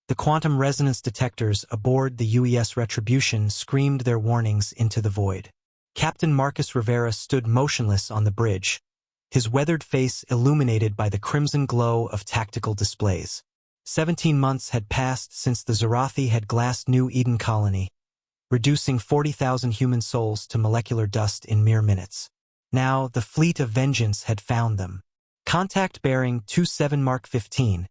The quantum resonance detectors aboard the UES Retribution screamed their warnings into the void. Captain Marcus Rivera stood motionless on the bridge, his weathered face illuminated by the crimson glow of tactical displays. 17 months had passed since the Zarathi had glassed New Eden colony, reducing 40,000 human souls to molecular dust in mere minutes. Now, the fleet of vengeance had found them. Contact bearing 27 Mark 15,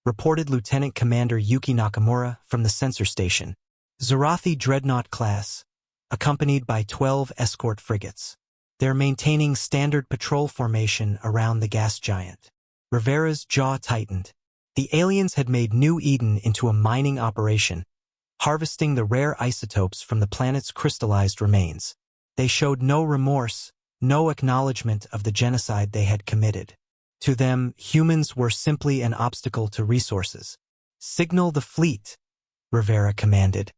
reported Lieutenant Commander Yuki Nakamura from the sensor station. Zarathi Dreadnought class, accompanied by 12 escort frigates. They're maintaining standard patrol formation around the gas giant. Rivera's jaw tightened. The aliens had made New Eden into a mining operation, harvesting the rare isotopes from the planet's crystallized remains. They showed no remorse, no acknowledgement of the genocide they had committed. To them, humans were simply an obstacle to resources. Signal the fleet, Rivera commanded.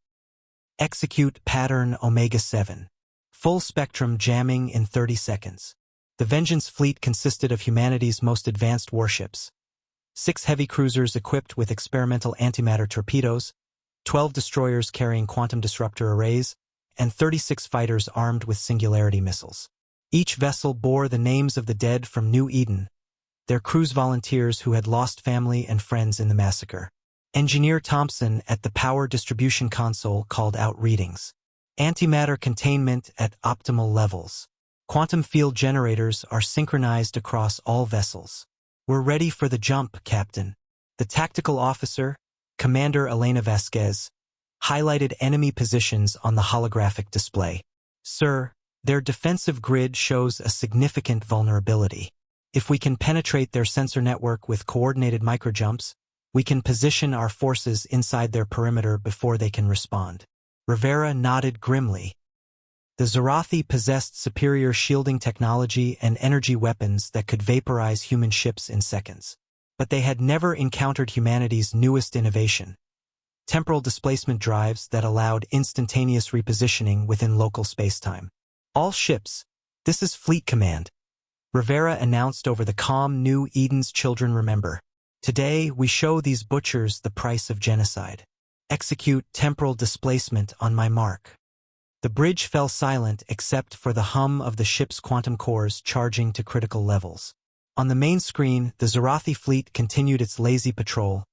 Execute pattern Omega-7. Full spectrum jamming in 30 seconds. The Vengeance fleet consisted of humanity's most advanced warships. 6 heavy cruisers equipped with experimental antimatter torpedoes, 12 destroyers carrying quantum disruptor arrays, and 36 fighters armed with singularity missiles. Each vessel bore the names of the dead from New Eden, their crew's volunteers who had lost family and friends in the massacre. Engineer Thompson at the power distribution console called out readings. Antimatter containment at optimal levels. Quantum field generators are synchronized across all vessels. We're ready for the jump, Captain. The tactical officer, Commander Elena Vasquez, highlighted enemy positions on the holographic display. Sir, their defensive grid shows a significant vulnerability. If we can penetrate their sensor network with coordinated microjumps, we can position our forces inside their perimeter before they can respond. Rivera nodded grimly. The Zarathi possessed superior shielding technology and energy weapons that could vaporize human ships in seconds. But they had never encountered humanity's newest innovation: temporal displacement drives that allowed instantaneous repositioning within local spacetime. All ships, this is Fleet Command, Rivera announced over the calm New Eden's children remember. Today, we show these butchers the price of genocide. Execute temporal displacement on my mark. The bridge fell silent except for the hum of the ship's quantum cores charging to critical levels. On the main screen, the Zarathi fleet continued its lazy patrol,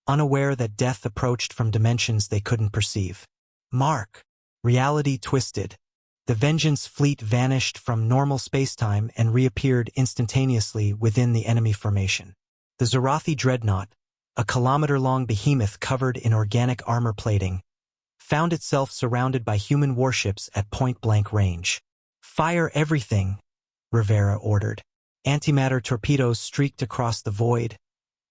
unaware that death approached from dimensions they couldn't perceive. Mark. Reality twisted. The Vengeance fleet vanished from normal spacetime and reappeared instantaneously within the enemy formation. The Zarathi Dreadnought, a kilometer-long behemoth covered in organic armor plating, found itself surrounded by human warships at point-blank range. Fire everything, Rivera ordered. Antimatter torpedoes streaked across the void,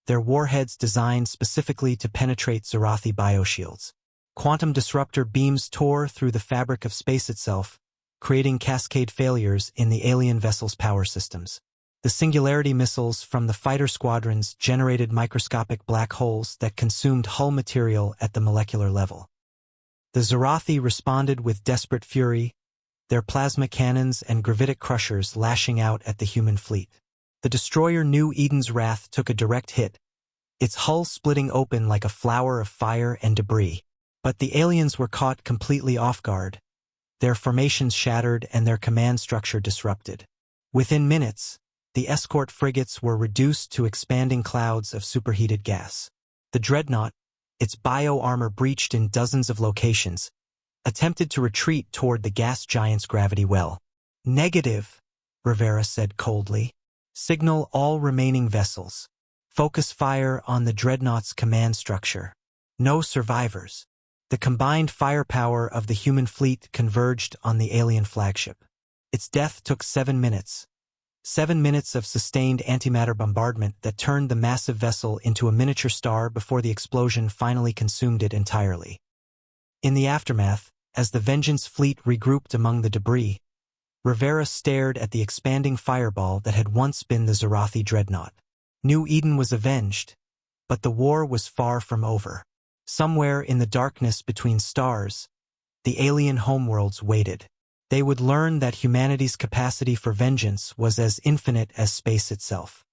their warheads designed specifically to penetrate Zarathi bioshields. Quantum disruptor beams tore through the fabric of space itself, creating cascade failures in the alien vessel's power systems. The singularity missiles from the fighter squadrons generated microscopic black holes that consumed hull material at the molecular level. The Zarathi responded with desperate fury, their plasma cannons and gravitic crushers lashing out at the human fleet. The destroyer New Eden's Wrath took a direct hit, its hull splitting open like a flower of fire and debris. But the aliens were caught completely off guard, their formations shattered and their command structure disrupted. Within minutes, the escort frigates were reduced to expanding clouds of superheated gas. The Dreadnought, its bio-armor breached in dozens of locations, attempted to retreat toward the gas giant's gravity well. Negative, Rivera said coldly. Signal all remaining vessels. Focus fire on the Dreadnought's command structure. No survivors. The combined firepower of the human fleet converged on the alien flagship. Its death took 7 minutes. 7 minutes of sustained antimatter bombardment that turned the massive vessel into a miniature star before the explosion finally consumed it entirely. In the aftermath, as the Vengeance fleet regrouped among the debris, Rivera stared at the expanding fireball that had once been the Zarathi Dreadnought. New Eden was avenged, but the war was far from over. Somewhere in the darkness between stars, the alien homeworlds waited. They would learn that humanity's capacity for vengeance was as infinite as space itself.